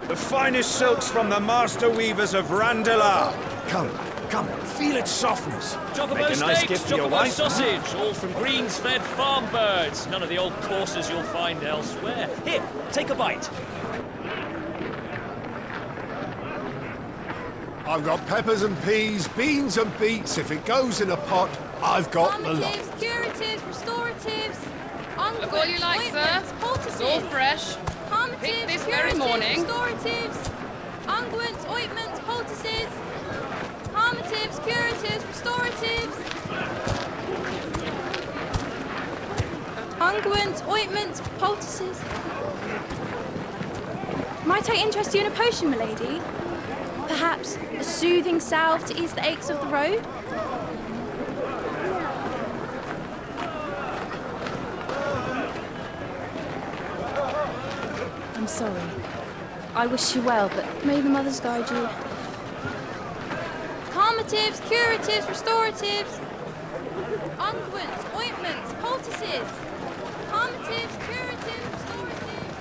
The finest silks from the master weavers of Randalar. Come, feel its softness. Chocobo Make a nice steaks, gift for your chocobo wife. sausage, all from greens-fed farm birds. None of the old courses you'll find elsewhere. Here, take a bite. I've got peppers and peas, beans and beets. If it goes in a pot, I've got the lot. Calmatives, curatives, restoratives, unguents, Look all you like, sir. ointments, poultices. It's all fresh. Calmatives, Picked this very curatives, morning. restoratives, unguents, ointments, poultices. Calmatives, curatives, restoratives. Unguents, ointments, poultices. Might I interest you in a potion, milady? Perhaps a soothing salve to ease the aches of the road? I'm sorry. I wish you well, but may the mothers guide you. Calmatives, curatives, restoratives. Unguents, ointments, poultices. Calmatives, curatives, restoratives.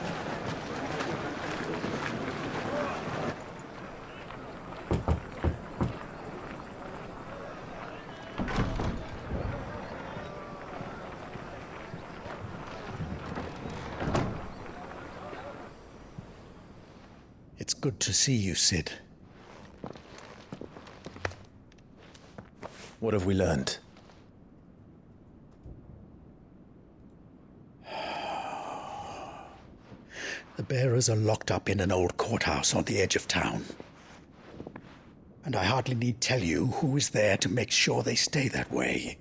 It's good to see you, Cid. What have we learned? The bearers are locked up in an old courthouse on the edge of town. And I hardly need tell you who is there to make sure they stay that way.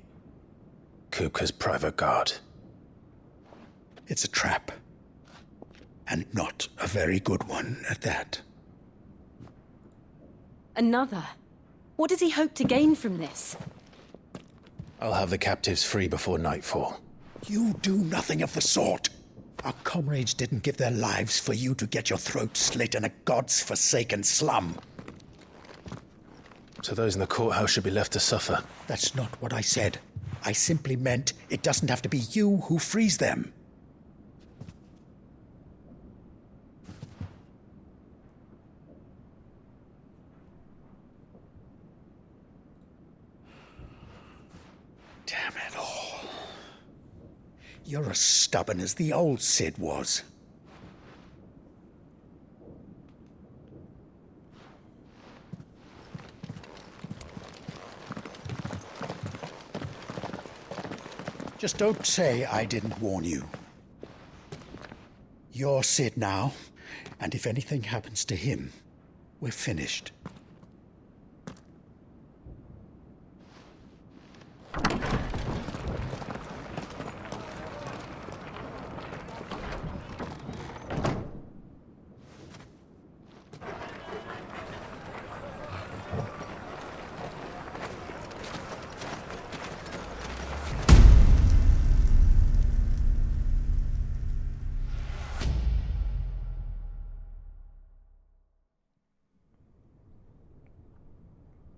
Kupka's private guard. It's a trap. And not a very good one at that. Another? What does he hope to gain from this? I'll have the captives free before nightfall. You do nothing of the sort. Our comrades didn't give their lives for you to get your throat slit in a god's-forsaken slum. So those in the courthouse should be left to suffer. That's not what I said. I simply meant it doesn't have to be you who frees them. Damn it all. You're as stubborn as the old Cid was. Just don't say I didn't warn you. You're Cid now, and if anything happens to him, we're finished.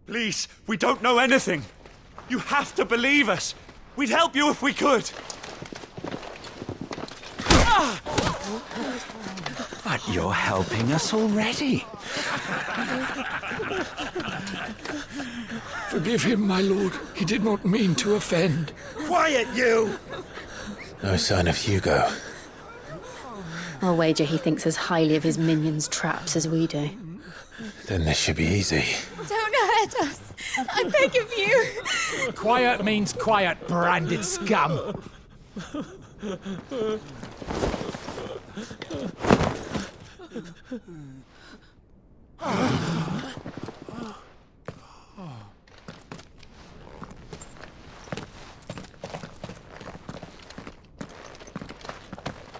Please, we don't know anything. You have to believe us. We'd help you if we could. But you're helping us already. Forgive him, my lord. He did not mean to offend. Quiet, you! No sign of Hugo. I'll wager he thinks as highly of his minions' traps as we do. Then this should be easy. Don't hurt us. I beg of you. Quiet means quiet, branded scum.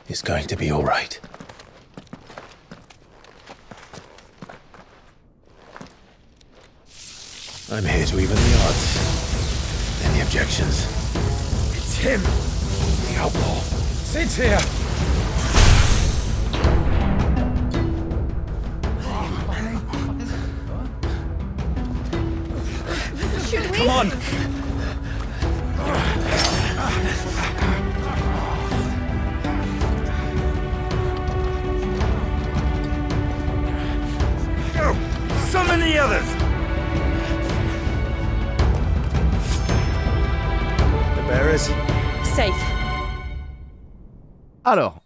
It's going to be all right. I'm here to even the odds. Any objections? It's him, the outlaw. Sid's here. Come on! others! The bearers? Safe. Alors,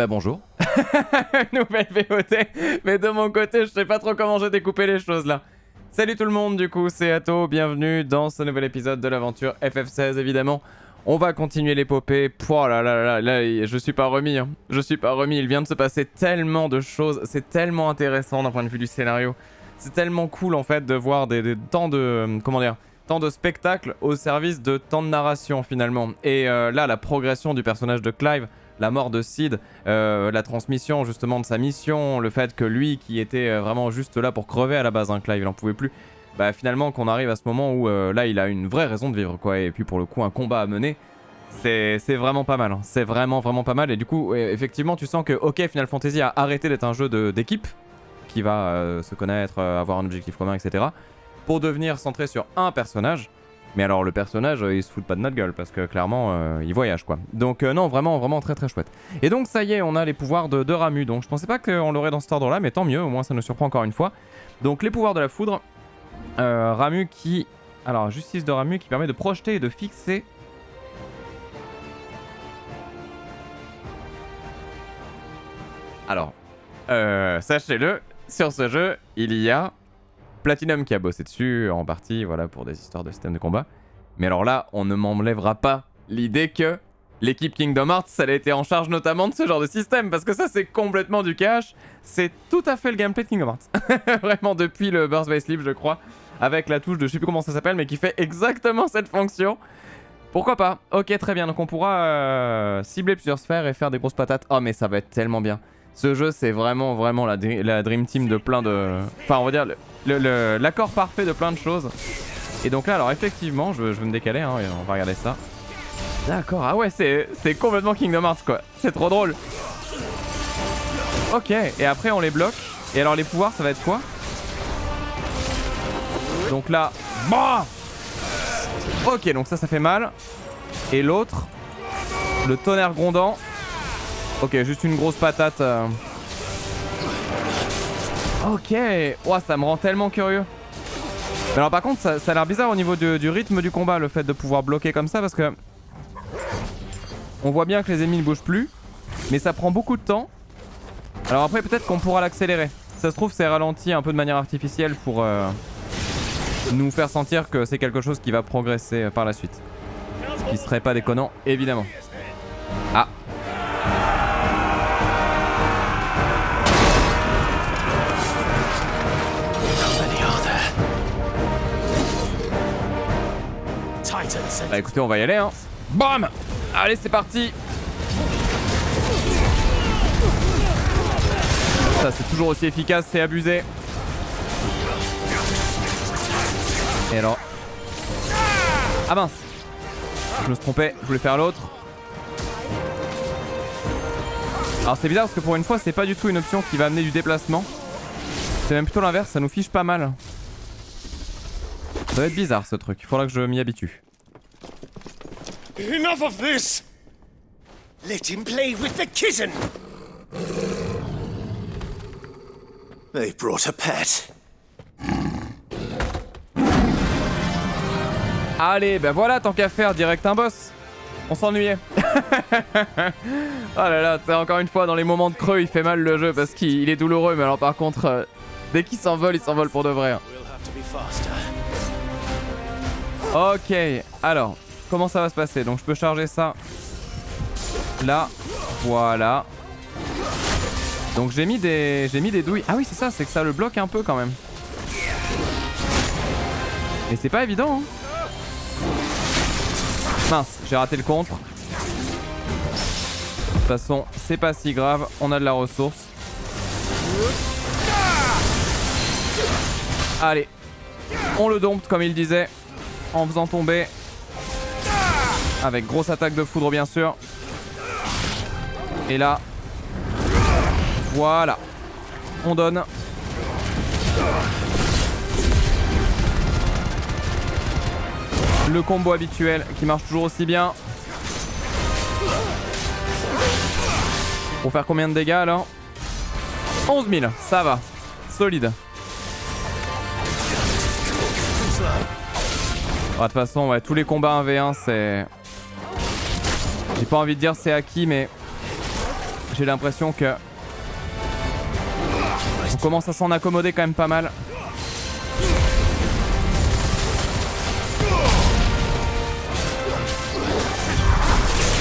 bonjour. Nouvelle VOD, mais de mon côté, je sais pas trop comment j'ai découpé les choses là. Salut tout le monde, du coup, c'est Atto, bienvenue dans ce nouvel épisode de l'aventure FF16, évidemment. On va continuer l'épopée. Oh là là là là, je suis pas remis, hein. Je suis pas remis, il vient de se passer tellement de choses, c'est tellement intéressant d'un point de vue du scénario. C'est tellement cool en fait de voir tant de, tant de spectacles au service de tant de narration finalement. Et là, la progression du personnage de Clive, la mort de Cid, la transmission justement de sa mission, le fait que lui qui était vraiment juste là pour crever à la base, hein, Clive il en pouvait plus, bah finalement qu'on arrive à ce moment où là il a une vraie raison de vivre quoi, et puis pour le coup un combat à mener, c'est vraiment pas mal, hein. C'est vraiment pas mal, et du coup effectivement tu sens que ok, Final Fantasy a arrêté d'être un jeu d'équipe qui va se connaître, avoir un objectif commun, etc. pour devenir centré sur un personnage. Mais alors le personnage, il se fout pas de notre gueule parce que clairement, il voyage quoi. Donc non, vraiment très chouette. Et donc ça y est, on a les pouvoirs de Ramuh. Donc je pensais pas qu'on l'aurait dans cet ordre-là, mais tant mieux, au moins ça nous surprend encore une fois. Donc les pouvoirs de la foudre, Ramuh qui... Alors, justice de Ramuh qui permet de projeter et de fixer... Alors, sachez-le, sur ce jeu, il y a... Platinum qui a bossé dessus en partie, voilà, pour des histoires de système de combat. Mais alors là, on ne m'enlèvera pas l'idée que l'équipe Kingdom Hearts, elle a été en charge notamment de ce genre de système, parce que ça, c'est complètement du cash. C'est tout à fait le gameplay de Kingdom Hearts. Vraiment, depuis le Birth by Sleep, je crois, avec la touche de je sais plus comment ça s'appelle, mais qui fait exactement cette fonction. Pourquoi pas? Ok, très bien. Donc on pourra cibler plusieurs sphères et faire des grosses patates. Oh, mais ça va être tellement bien. Ce jeu, c'est vraiment la Dream Team de plein de... Enfin, on va dire l'accord parfait de plein de choses. Et donc là, alors effectivement, je vais me décaler, hein, et on va regarder ça. D'accord, ah ouais, c'est complètement Kingdom Hearts, quoi. C'est trop drôle. Ok, et après, on les bloque. Et alors, les pouvoirs, ça va être quoi? Donc là... Bah ok, donc ça fait mal. Et l'autre, le tonnerre grondant. Ok, juste une grosse patate. Ok, oh, ça me rend tellement curieux. Mais alors par contre, ça a l'air bizarre au niveau du rythme du combat, le fait de pouvoir bloquer comme ça, parce que... On voit bien que les ennemis ne bougent plus, mais ça prend beaucoup de temps. Alors après, peut-être qu'on pourra l'accélérer. Ça se trouve, c'est ralenti un peu de manière artificielle pour nous faire sentir que c'est quelque chose qui va progresser par la suite. Ce qui serait pas déconnant, évidemment. Ah. Bah écoutez, on va y aller, hein. Bam! Allez, c'est parti! Ça, c'est toujours aussi efficace, c'est abusé. Et alors... Ah mince! Je me suis trompé, je voulais faire l'autre. Alors c'est bizarre parce que pour une fois, c'est pas du tout une option qui va amener du déplacement. C'est même plutôt l'inverse, ça nous fiche pas mal. Ça va être bizarre ce truc, il faudra que je m'y habitue. Enough of this! Let him play with the kitten! They brought a pet. Allez, ben voilà, tant qu'à faire, direct un boss. On s'ennuyait. Oh là là, c'est encore une fois, dans les moments de creux, il fait mal le jeu parce qu'il est douloureux. Mais alors par contre, dès qu'il s'envole, il s'envole pour de vrai. Ok, alors... Comment ça va se passer? Donc je peux charger ça là, voilà. Donc j'ai mis des douilles. Ah oui c'est ça, c'est que ça le bloque un peu quand même. Et c'est pas évident, hein. Mince, j'ai raté le contre. De toute façon, c'est pas si grave, on a de la ressource. Allez, on le dompte comme il disait, en faisant tomber. Avec grosse attaque de foudre bien sûr. Et là, voilà. On donne. Le combo habituel qui marche toujours aussi bien. Pour faire combien de dégâts alors? 11 000, ça va. Solide. De toute façon, ouais, tous les combats 1v1, c'est... J'ai pas envie de dire c'est acquis, mais... J'ai l'impression que... On commence à s'en accommoder quand même pas mal.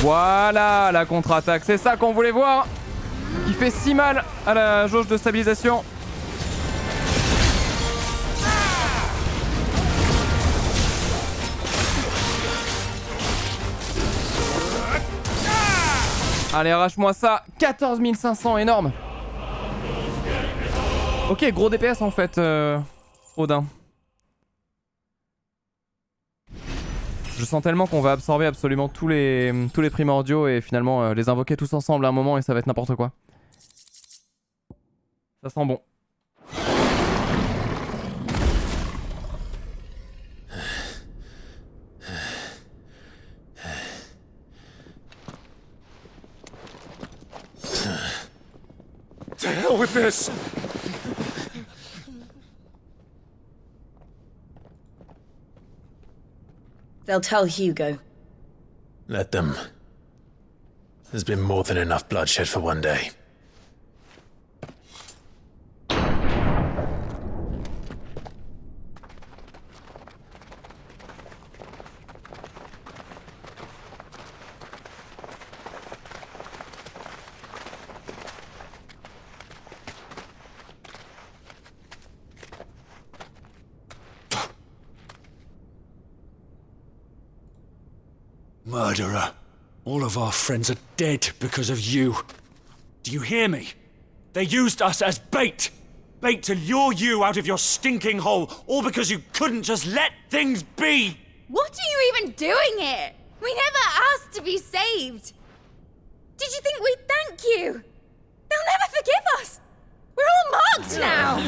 Voilà la contre-attaque, c'est ça qu'on voulait voir. Qui fait si mal à la jauge de stabilisation. Allez, arrache-moi ça. 14 500, énorme. Ok, gros DPS en fait, Odin. Je sens tellement qu'on va absorber absolument tous les primordiaux et finalement les invoquer tous ensemble à un moment et ça va être n'importe quoi. Ça sent bon. To hell with this! They'll tell Hugo. Let them. There's been more than enough bloodshed for one day. Murderer. All of our friends are dead because of you. Do you hear me? They used us as bait! Bait to lure you out of your stinking hole, all because you couldn't just let things be! What are you even doing here? We never asked to be saved. Did you think we'd thank you? They'll never forgive us. We're all marked now.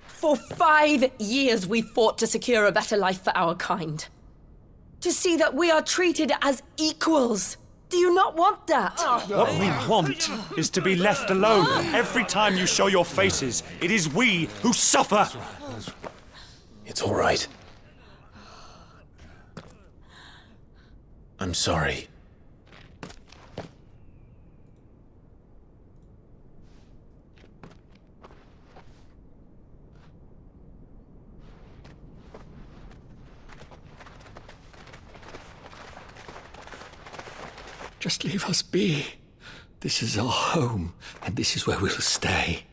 For 5 years we fought to secure a better life for our kind. To see that we are treated as equals. Do you not want that? What we want is to be left alone. Every time you show your faces, it is we who suffer. It's all right. I'm sorry. Just leave us be. This is our home, and this is where we'll stay.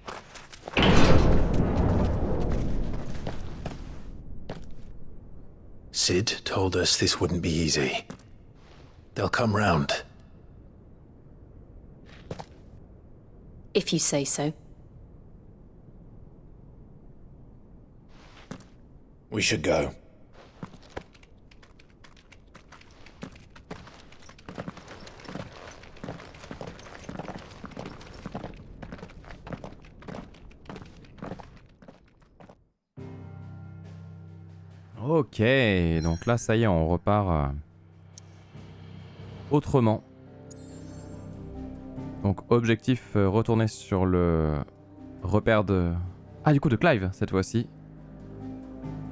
Sid told us this wouldn't be easy. They'll come round. If you say so. We should go. Ok, donc là ça y est, on repart autrement. Donc objectif, retourner sur le repère de... Ah du coup de Clive cette fois-ci.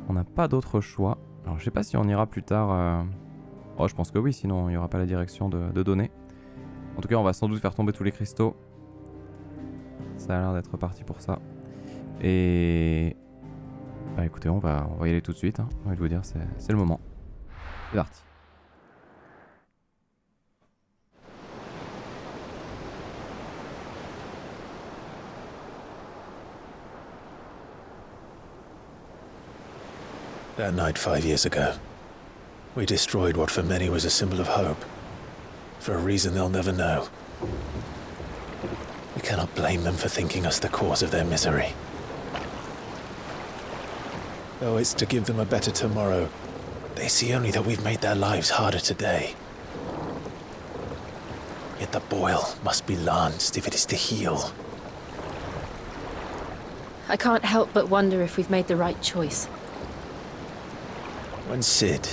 On n'a pas d'autre choix. Alors je sais pas si on ira plus tard... Oh je pense que oui, sinon il n'y aura pas la direction de données. En tout cas on va sans doute faire tomber tous les cristaux. Ça a l'air d'être parti pour ça. Et... Bah écoutez, on va y aller tout de suite, hein. J'ai envie de vous dire, c'est le moment. C'est parti. That night 5 years ago, we destroyed what for many was a symbol of hope. For a reason they'll never know. We cannot blame them for thinking us the cause of their misery. Though it's to give them a better tomorrow, they see only that we've made their lives harder today. Yet the boil must be lanced if it is to heal. I can't help but wonder if we've made the right choice. When Sid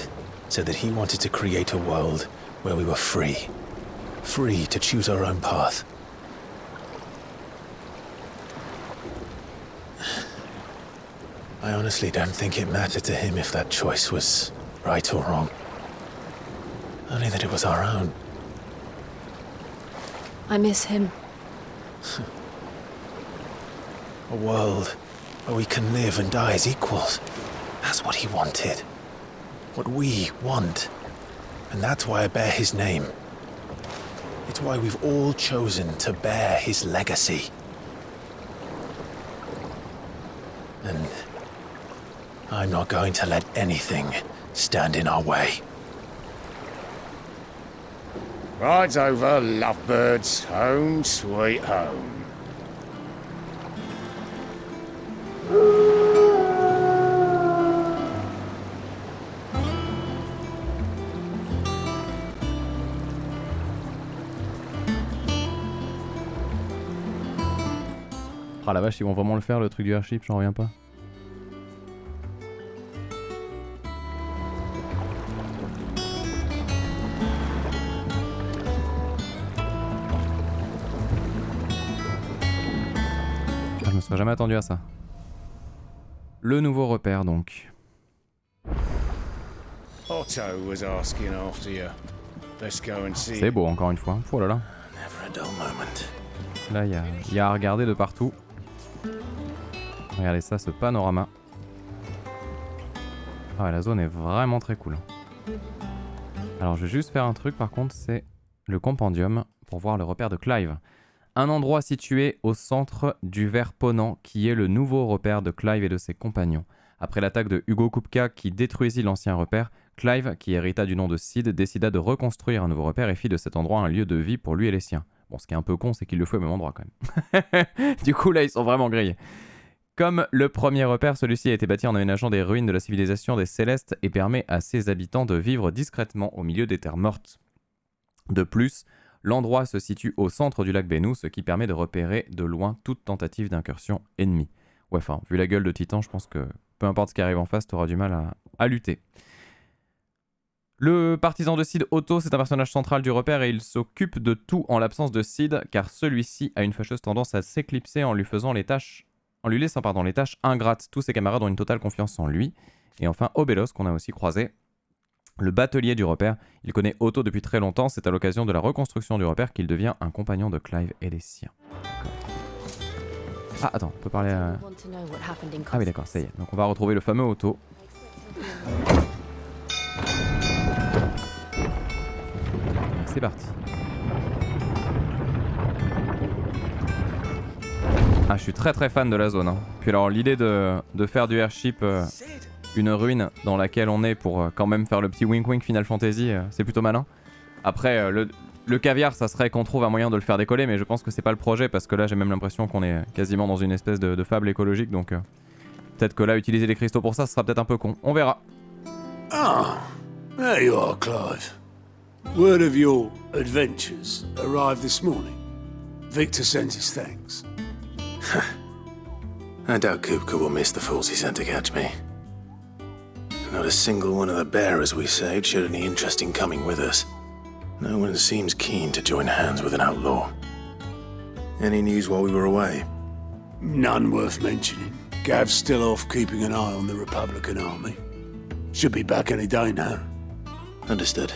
said that he wanted to create a world where we were free. Free to choose our own path. I honestly don't think it mattered to him if that choice was right or wrong. Only that it was our own. I miss him. A world where we can live and die as equals. That's what he wanted. What we want. And that's why I bear his name. It's why we've all chosen to bear his legacy. And I'm not going to let anything stand in our way. Rides over, lovebirds, home sweet home. Ah la vache, ils vont vraiment le faire le truc du airship, j'en reviens pas. Je me serais jamais attendu à ça. Le nouveau repère donc. Otto was asking after you. Let's go and see. C'est beau encore une fois. Oh là là. Never a dull moment. Là il y a à regarder de partout. Regardez ça, ce panorama. Ah ouais, la zone est vraiment très cool. Alors je vais juste faire un truc par contre, c'est le compendium pour voir le repère de Clive. Un endroit situé au centre du ver Ponant qui est le nouveau repère de Clive et de ses compagnons. Après l'attaque de Hugo Kupka qui détruisit l'ancien repère, Clive, qui hérita du nom de Cid, décida de reconstruire un nouveau repère et fit de cet endroit un lieu de vie pour lui et les siens. Bon, ce qui est un peu con, c'est qu'il le fait au même endroit quand même. Du coup là, ils sont vraiment grillés. Comme le premier repère, celui-ci a été bâti en aménageant des ruines de la civilisation des Célestes et permet à ses habitants de vivre discrètement au milieu des terres mortes. De plus, l'endroit se situe au centre du lac Bennu, ce qui permet de repérer de loin toute tentative d'incursion ennemie. Ouais, enfin, vu la gueule de Titan, je pense que peu importe ce qui arrive en face, t'auras du mal à lutter. Le partisan de Cid, Otto, c'est un personnage central du repère et il s'occupe de tout en l'absence de Cid, car celui-ci a une fâcheuse tendance à s'éclipser en lui laissant les tâches ingrates. Tous ses camarades ont une totale confiance en lui. Et enfin, Obelos, qu'on a aussi croisé, le batelier du repère. Il connaît Otto depuis très longtemps. C'est à l'occasion de la reconstruction du repère qu'il devient un compagnon de Clive et des siens. Ah, attends, on peut parler à... Ah oui, d'accord, ça y est. Donc on va retrouver le fameux Otto. C'est parti. Ah, je suis très très fan de la zone. Hein. Puis alors l'idée de faire du airship une ruine dans laquelle on est pour quand même faire le petit wink wink Final Fantasy, c'est plutôt malin. Après le caviar, ça serait qu'on trouve un moyen de le faire décoller, mais je pense que c'est pas le projet parce que là j'ai même l'impression qu'on est quasiment dans une espèce de fable écologique, donc peut-être que là utiliser les cristaux pour ça, ce sera peut-être un peu con. On verra. Ah, there you are, Clive. Word of your adventures arrived this morning. Victor sends his thanks. I doubt Kupka will miss the fools he sent to catch me. Not a single one of the bearers we saved showed any interest in coming with us. No one seems keen to join hands with an outlaw. Any news while we were away? None worth mentioning. Gav's still off keeping an eye on the Republican army. Should be back any day now. Understood.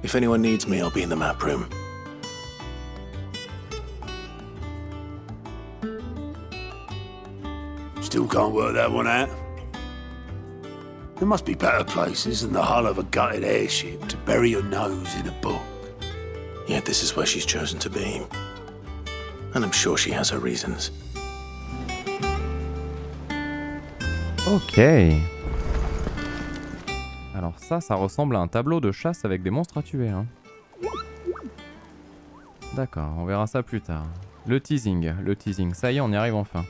If anyone needs me, I'll be in the map room. Still can't work that one out. There must be better places than the hull of a gutted airship to bury your nose in a book. Yet this is where she's chosen to be. And I'm sure she has her reasons. Ok. Alors ça ressemble à un tableau de chasse avec des monstres à tuer. Hein. D'accord, on verra ça plus tard. Le teasing, ça y est, on y arrive enfin.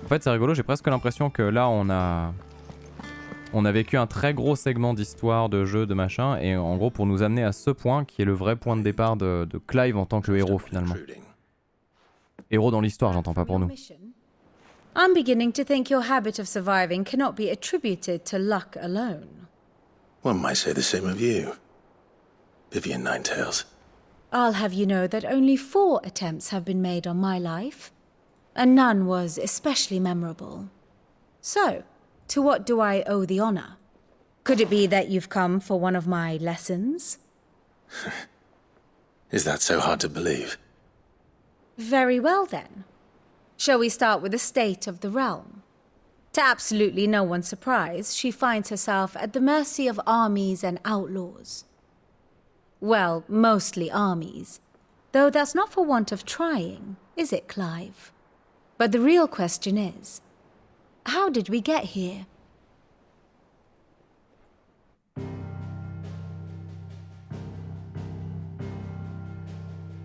En fait, c'est rigolo, j'ai presque l'impression que là, on a vécu un très gros segment d'histoire, de jeu, de machin, et en gros, pour nous amener à ce point, qui est le vrai point de départ de Clive en tant que héros, finalement. Héros dans l'histoire, j'entends pas pour nous. I'm beginning to think your habit of surviving cannot be attributed to luck alone. One might say the same of you, Vivian Ninetails. I'll have you know that only 4 attempts have been made on my life, and none was especially memorable. So, to what do I owe the honor? Could it be that you've come for one of my lessons? Is that so hard to believe? Very well then. Shall we start with the state of the realm? To absolutely no one's surprise, she finds herself at the mercy of armies and outlaws. Well, mostly armies. Though that's not for want of trying, is it, Clive? But the real question is, how did we get here?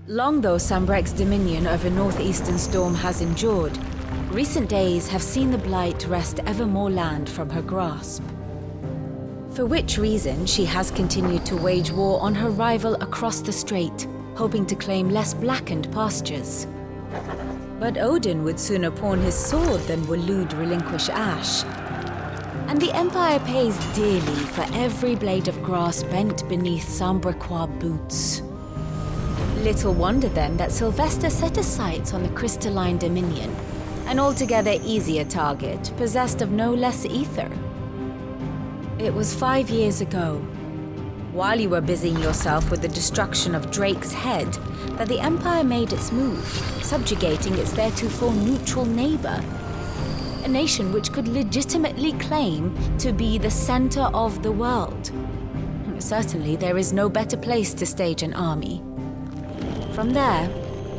Long though Sanbreque's dominion over northeastern Storm has endured, recent days have seen the Blight wrest ever more land from her grasp. For which reason she has continued to wage war on her rival across the strait, hoping to claim less blackened pastures. But Odin would sooner pawn his sword than Waloed relinquish Ash. And the Empire pays dearly for every blade of grass bent beneath Sanbrequois boots. Little wonder then that Sylvester set his sights on the Crystalline Dominion, an altogether easier target, possessed of no less ether. It was 5 years ago, while you were busying yourself with the destruction of Drake's head, that the Empire made its move, subjugating its theretofore neutral neighbor. A nation which could legitimately claim to be the center of the world. Certainly, there is no better place to stage an army. From there,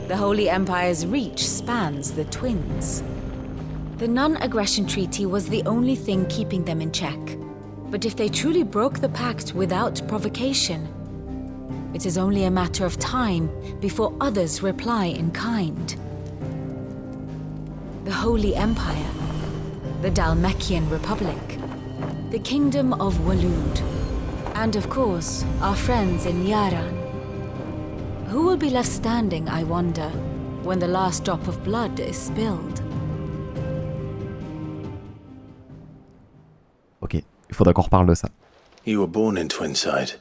the Holy Empire's reach spans the Twins. The non-aggression treaty was the only thing keeping them in check. But if they truly broke the pact without provocation, it is only a matter of time before others reply in kind. The Holy Empire, the Dhalmekian Republic, the Kingdom of Waloed, and of course, our friends in Yaran. Who will be left standing, I wonder, when the last drop of blood is spilled? Ok, il faudra qu'on reparle de ça. You were born in Twinside.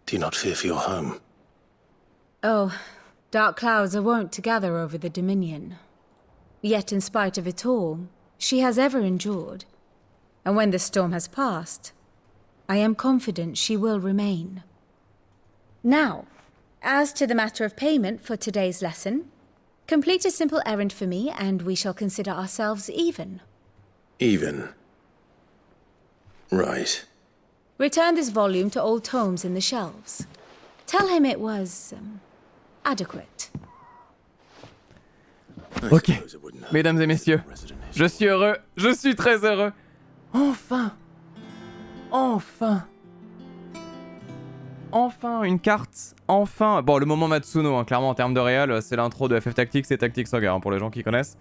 Do you not fear for your home? Oh, dark clouds are wont to gather over the Dominion. Yet in spite of it all, she has ever endured. And when the storm has passed, I am confident she will remain. Now, as to the matter of payment for today's lesson, complete a simple errand for me and we shall consider ourselves even. Even? Right. Return this volume to old tomes in the shelves. Tell him it was adequate. Ok, mesdames et messieurs, je suis heureux, je suis très heureux. Enfin, une carte, enfin. Bon, le moment Matsuno, hein, clairement en termes de réal, c'est l'intro de FF Tactics et Tactics Ogre, hein, pour les gens qui connaissent.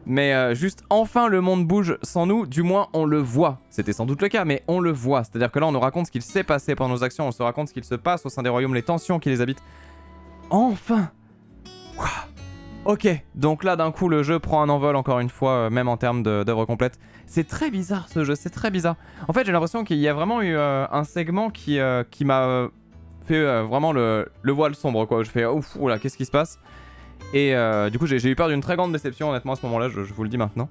Mais juste, enfin le monde bouge sans nous, du moins on le voit. C'était sans doute le cas, mais on le voit. C'est-à-dire que là on nous raconte ce qu'il s'est passé pendant nos actions, on se raconte ce qu'il se passe au sein des royaumes, les tensions qui les habitent. Enfin. Wow. Ok, donc là d'un coup le jeu prend un envol encore une fois, même en termes d'œuvre complète. C'est très bizarre ce jeu, c'est très bizarre. En fait j'ai l'impression qu'il y a vraiment eu un segment qui m'a fait vraiment le voile sombre quoi. Je fais ouf, oula, qu'est-ce qui se passe? Et du coup j'ai eu peur d'une très grande déception honnêtement à ce moment là, je vous le dis maintenant.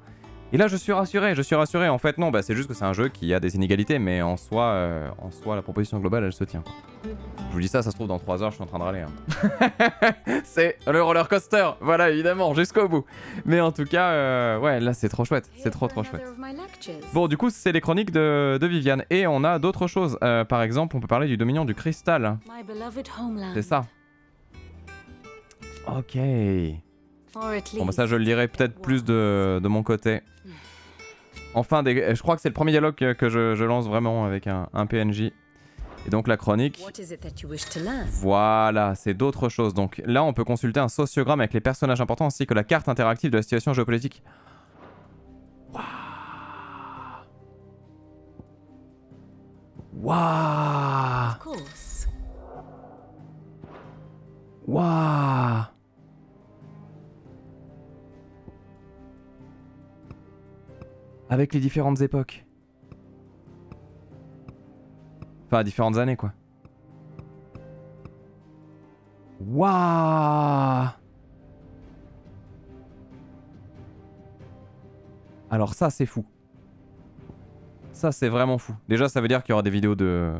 Et là je suis rassuré, en fait non, bah, c'est juste que c'est un jeu qui a des inégalités, mais en soi la proposition globale elle se tient. Je vous dis ça se trouve dans 3 heures je suis en train de râler. Hein. C'est le roller coaster, voilà évidemment, jusqu'au bout. Mais en tout cas, ouais là c'est trop chouette, c'est trop chouette. Bon du coup c'est les chroniques de Viviane, et on a d'autres choses, par exemple on peut parler du Dominion du Cristal. C'est ça. Ok. Bon bah ça je le lirai peut-être plus de mon côté. Enfin, je crois que c'est le premier dialogue que je lance vraiment avec un PNJ. Et donc la chronique. Voilà, c'est d'autres choses. Donc là on peut consulter un sociogramme avec les personnages importants ainsi que la carte interactive de la situation géopolitique. Waouh. Waouh. Avec les différentes époques. Enfin, différentes années, quoi. Waouh. Alors ça, c'est fou. Ça, c'est vraiment fou. Déjà, ça veut dire qu'il y aura des vidéos de...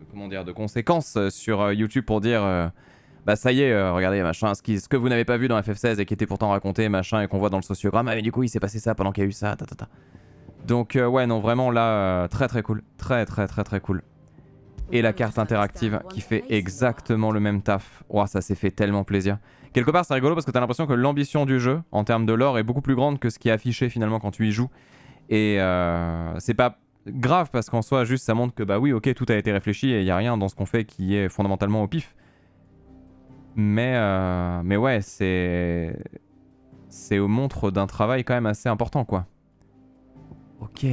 comment dire, de conséquences sur YouTube pour dire... bah ça y est, regardez, machin, ce que vous n'avez pas vu dans FF16 et qui était pourtant raconté, machin, et qu'on voit dans le sociogramme, ah mais du coup, il s'est passé ça pendant qu'il y a eu ça, ta. Donc ouais, non, vraiment là, très très cool. Très cool. Et la carte interactive qui fait exactement le même taf. Ouah, ça s'est fait tellement plaisir. Quelque part, c'est rigolo parce que t'as l'impression que l'ambition du jeu, en termes de lore, est beaucoup plus grande que ce qui est affiché finalement quand tu y joues. Et c'est pas grave parce qu'en soi, juste ça montre que bah oui, ok, tout a été réfléchi et il y a rien dans ce qu'on fait qui est fondamentalement au pif. Mais ouais, c'est au montre d'un travail quand même assez important, quoi. Ok.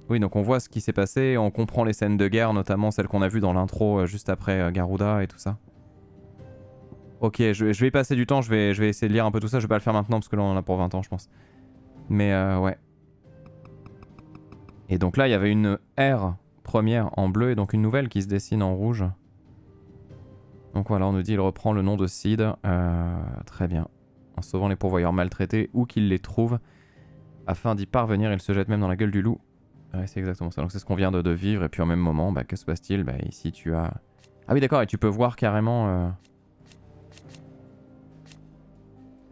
Oui, donc on voit ce qui s'est passé, on comprend les scènes de guerre, notamment celles qu'on a vues dans l'intro juste après Garuda et tout ça. Ok, je vais y passer du temps, je vais essayer de lire un peu tout ça, je vais pas le faire maintenant parce que là on en a pour 20 ans, je pense. Mais ouais. Et donc là, il y avait une R première en bleu et donc une nouvelle qui se dessine en rouge. Donc voilà, on nous dit il reprend le nom de Cid. Très bien. En sauvant les pourvoyeurs maltraités où qu'il les trouve. Afin d'y parvenir, il se jette même dans la gueule du loup. Ouais, c'est exactement ça. Donc c'est ce qu'on vient de vivre. Et puis en même moment, bah, que se passe-t-il? Bah, ici tu as... Ah oui d'accord, et tu peux voir carrément...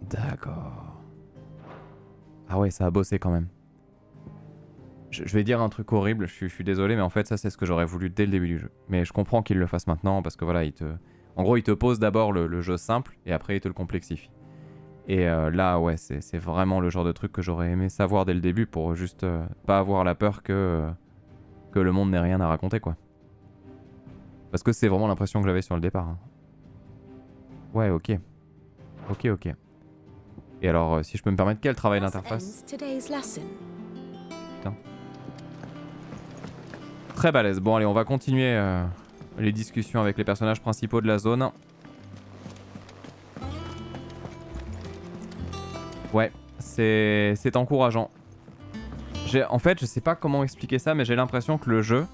D'accord. Ah ouais, ça a bossé quand même. Je vais dire un truc horrible, je suis désolé, mais en fait ça c'est ce que j'aurais voulu dès le début du jeu. Mais je comprends qu'il le fasse maintenant parce que voilà, en gros il te pose d'abord le jeu simple et après il te le complexifie. Et là ouais, c'est vraiment le genre de truc que j'aurais aimé savoir dès le début pour juste pas avoir la peur que le monde n'ait rien à raconter, quoi. Parce que c'est vraiment l'impression que j'avais sur le départ. Hein. Ouais, ok. Ok. Et alors, si je peux me permettre, quel travail d'interface? Putain. Très balèze. Bon allez, on va continuer les discussions avec les personnages principaux de la zone. Ouais, c'est encourageant. En fait, je sais pas comment expliquer ça, mais j'ai l'impression que le jeu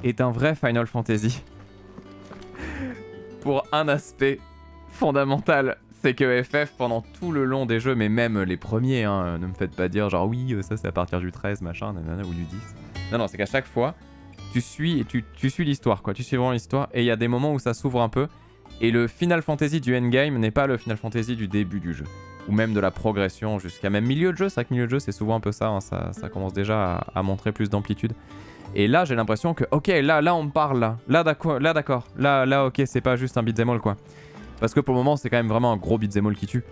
est un vrai Final Fantasy. Pour un aspect fondamental, c'est que FF, pendant tout le long des jeux, mais même les premiers, hein, ne me faites pas dire genre oui, ça c'est à partir du 13, machin, nanana, ou du 10. Non, c'est qu'à chaque fois, tu suis l'histoire, quoi. Tu suis vraiment l'histoire, et il y a des moments où ça s'ouvre un peu, et le Final Fantasy du endgame n'est pas le Final Fantasy du début du jeu. Ou même de la progression jusqu'à même milieu de jeu. C'est vrai que milieu de jeu, c'est souvent un peu ça, hein, ça commence déjà à montrer plus d'amplitude. Et là, j'ai l'impression que, ok, là on me parle, là d'accord, là ok, c'est pas juste un beat'em all, quoi. Parce que pour le moment, c'est quand même vraiment un gros beat'em all qui tue.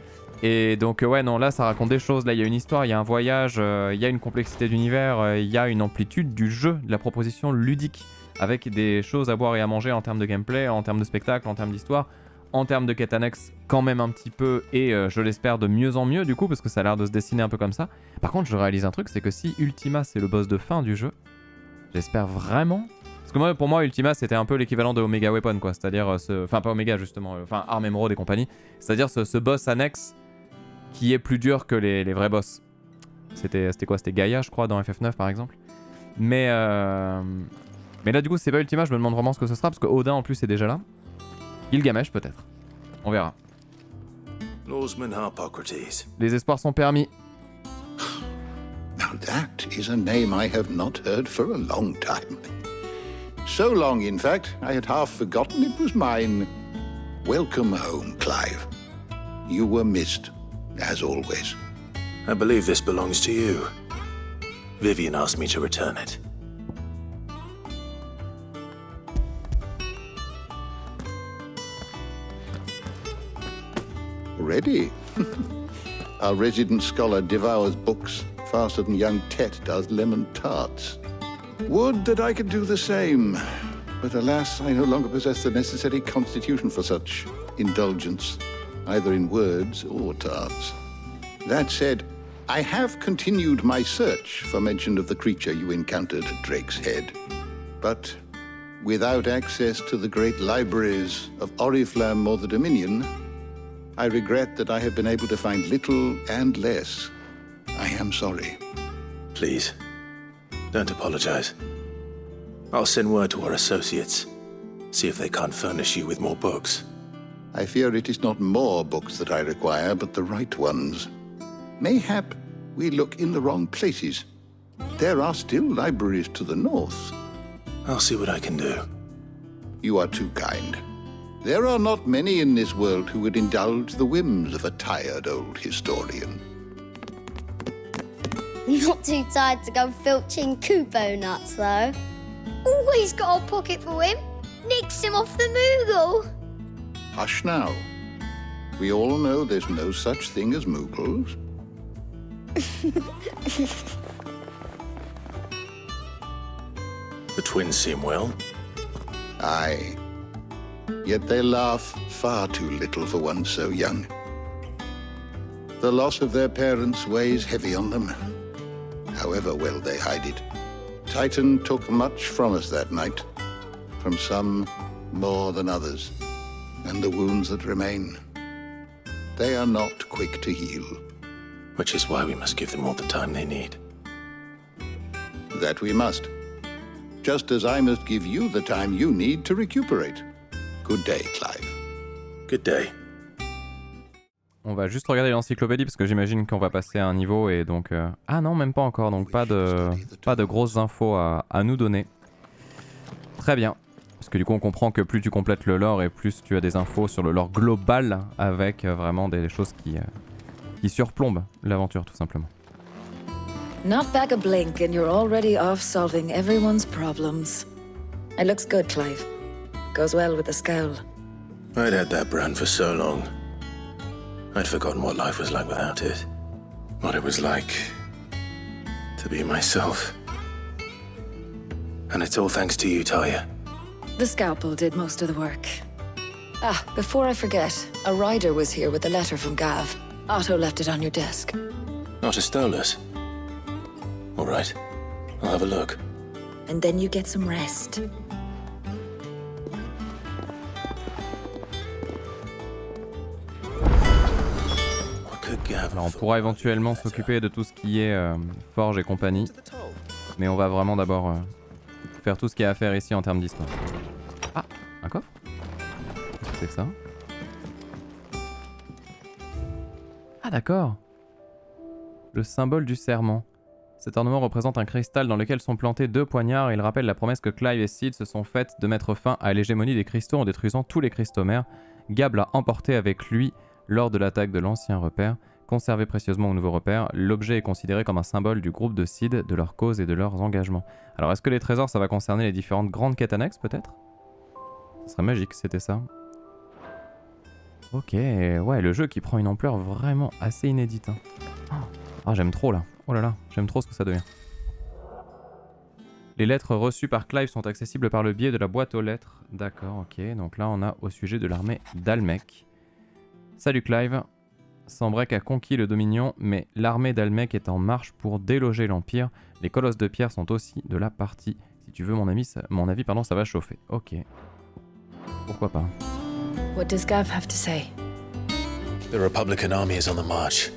Et donc ouais, non, là ça raconte des choses, là il y a une histoire, il y a un voyage, il y a une complexité d'univers, il y a une amplitude du jeu, de la proposition ludique, avec des choses à boire et à manger en termes de gameplay, en termes de spectacle, en termes d'histoire, en termes de quête annexe quand même un petit peu, et je l'espère de mieux en mieux du coup, parce que ça a l'air de se dessiner un peu comme ça. Par contre je réalise un truc, c'est que si Ultima c'est le boss de fin du jeu, j'espère vraiment... Parce que pour moi Ultima c'était un peu l'équivalent de Omega Weapon, quoi, c'est-à-dire, enfin pas Omega justement, enfin Arm Emerald et compagnie, c'est-à-dire ce boss annexe qui est plus dur que les vrais boss. C'était quoi? C'était Gaïa je crois dans FF9 par exemple. Mais là du coup c'est pas Ultima, je me demande vraiment ce que ce sera, parce que Odin en plus est déjà là. Gilgamesh peut-être. On verra. Les espoirs sont permis. Now that is a name I have not heard for a long time. So long, in fact, I had half forgotten it was mine. Welcome home, Clive. You were missed, as always. I believe this belongs to you. Vivian asked me to return it. Ready? Our resident scholar devours books faster than young Tet does lemon tarts. Would that I could do the same, but alas, I no longer possess the necessary constitution for such indulgence, either in words or tarts. That said, I have continued my search for mention of the creature you encountered at Drake's Head, but without access to the great libraries of Oriflamme or the Dominion, I regret that I have been able to find little and less. I am sorry. Please, don't apologize. I'll send word to our associates. See if they can't furnish you with more books. I fear it is not more books that I require, but the right ones. Mayhap we look in the wrong places. There are still libraries to the north. I'll see what I can do. You are too kind. There are not many in this world who would indulge the whims of a tired old historian. Not too tired to go filching Kupo nuts, though. Always got a pocket for him. Nicks him off the Moogle. Hush now. We all know there's no such thing as Moogles. The twins seem well. Aye. Yet they laugh far too little for one so young. The loss of their parents weighs heavy on them, however well they hide it. Titan took much from us that night, from some more than others, and the wounds that remain, they are not quick to heal. Which is why we must give them all the time they need. That we must. Just as I must give you the time you need to recuperate. Good day, Clive. Good day. On va juste regarder l'encyclopédie parce que j'imagine qu'on va passer à un niveau et donc... Ah non, même pas encore, donc pas de grosses infos à nous donner. Très bien. Parce que du coup on comprend que plus tu complètes le lore et plus tu as des infos sur le lore global avec vraiment des choses qui surplombent l'aventure tout simplement. Not back a blink and you're already off solving everyone's problems. It looks good, Clive. Goes well with the scowl. I'd had that brand for so long. I'd forgotten what life was like without it. What it was like to be myself. And it's all thanks to you, Talia. The scalpel did most of the work. Ah, before I forget, a rider was here with a letter from Gav. Otto left it on your desk. Otto stole us. All right, I'll have a look. And then you get some rest. Alors on pourra éventuellement s'occuper de tout ce qui est forge et compagnie. Mais on va vraiment d'abord faire tout ce qu'il y a à faire ici en termes d'histoire. Ah, un coffre? Qu'est-ce que c'est que ça? Ah d'accord. Le symbole du serment. Cet ornement représente un cristal dans lequel sont plantés 2 poignards et il rappelle la promesse que Clive et Sid se sont faites de mettre fin à l'hégémonie des cristaux en détruisant tous les cristomères. Gab l'a emporté avec lui lors de l'attaque de l'ancien repère. Conservé précieusement au nouveau repère, l'objet est considéré comme un symbole du groupe de Sid, de leur cause et de leurs engagements. Alors est-ce que les trésors ça va concerner les différentes grandes quêtes annexes peut-être? Ce serait magique si c'était ça. Ok, ouais, le jeu qui prend une ampleur vraiment assez inédite. Hein. Ah, j'aime trop là. Oh là là, j'aime trop ce que ça devient. Les lettres reçues par Clive sont accessibles par le biais de la boîte aux lettres. D'accord, ok. Donc là, on a au sujet de l'armée d'Almec. Salut Clive. Sanbreque a conquis le Dominion, mais l'armée d'Almec est en marche pour déloger l'Empire. Les colosses de pierre sont aussi de la partie. Si tu veux mon avis, ça va chauffer. Ok. Pourquoi pas. What does Gav have to say? The Republican army is on the march,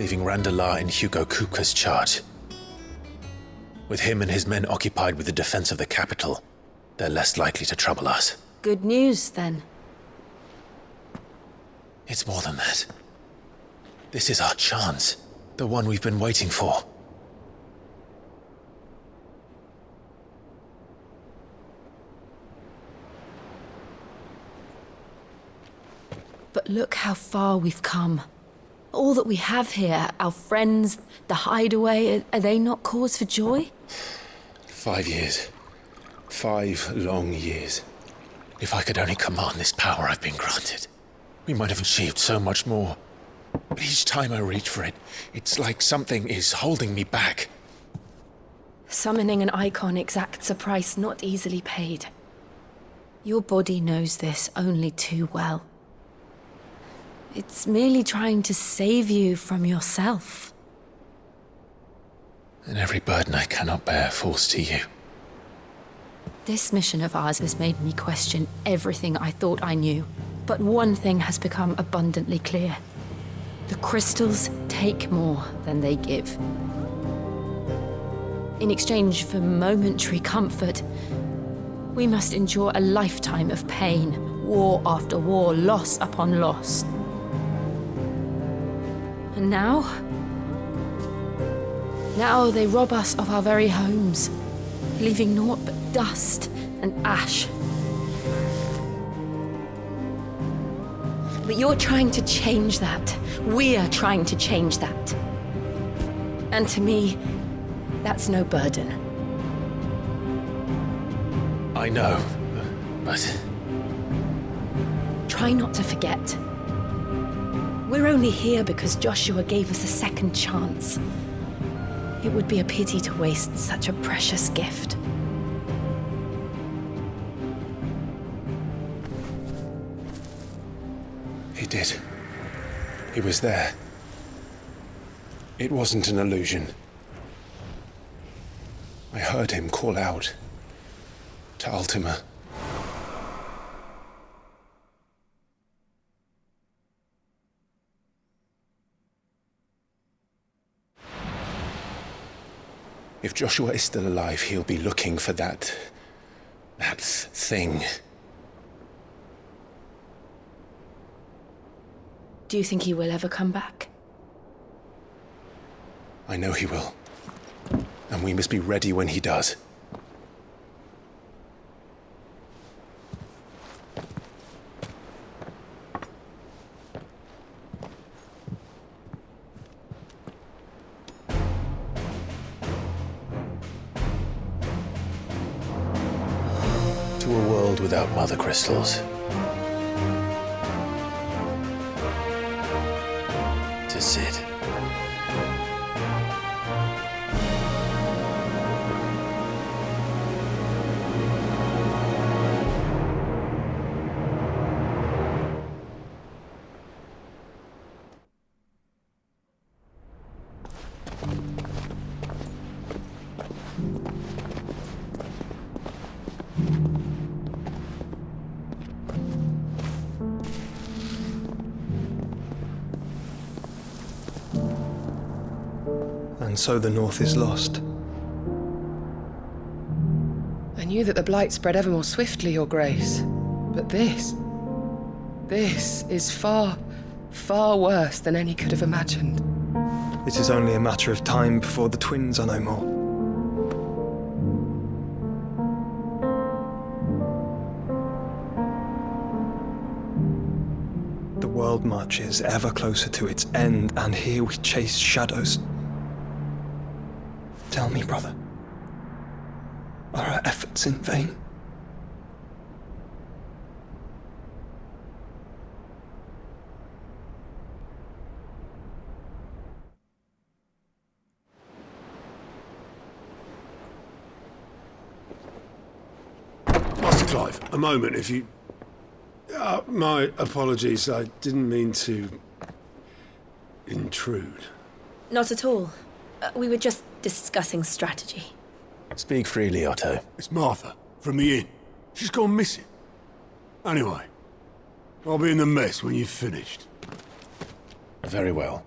leaving Randalar in Hugo Kuka's charge. With him and his men occupied with the defense of the capital, they're less likely to trouble us. Good news, then. It's more than that. This is our chance, the one we've been waiting for. But look how far we've come. All that we have here, our friends, the hideaway, are they not cause for joy? 5 years. 5 long years. If I could only command this power I've been granted, we might have achieved so much more. But each time I reach for it, it's like something is holding me back. Summoning an icon exacts a price not easily paid. Your body knows this only too well. It's merely trying to save you from yourself. And every burden I cannot bear falls to you. This mission of ours has made me question everything I thought I knew. But one thing has become abundantly clear. The crystals take more than they give. In exchange for momentary comfort, we must endure a lifetime of pain, war after war, loss upon loss. And now, Now they rob us of our very homes, leaving naught but dust and ash. But you're trying to change that. We're trying to change that. And to me, that's no burden. I know, but... Try not to forget. We're only here because Joshua gave us a second chance. It would be a pity to waste such a precious gift. He did. He was there. It wasn't an illusion. I heard him call out to Ultima. If Joshua is still alive, he'll be looking for that thing. Do you think he will ever come back? I know he will. And we must be ready when he does. To a world without mother crystals. To Cid. And so the North is lost. I knew that the Blight spread ever more swiftly, Your Grace. But this is far, far worse than any could have imagined. It is only a matter of time before the twins are no more. The world marches ever closer to its end, and here we chase shadows. Tell me, brother, are our efforts in vain? Master Clive, a moment, if you... my apologies, I didn't mean to... intrude. Not at all. We were just discussing strategy. Speak freely, Otto. It's Martha, from the inn. She's gone missing. Anyway, I'll be in the mess when you've finished. Very well.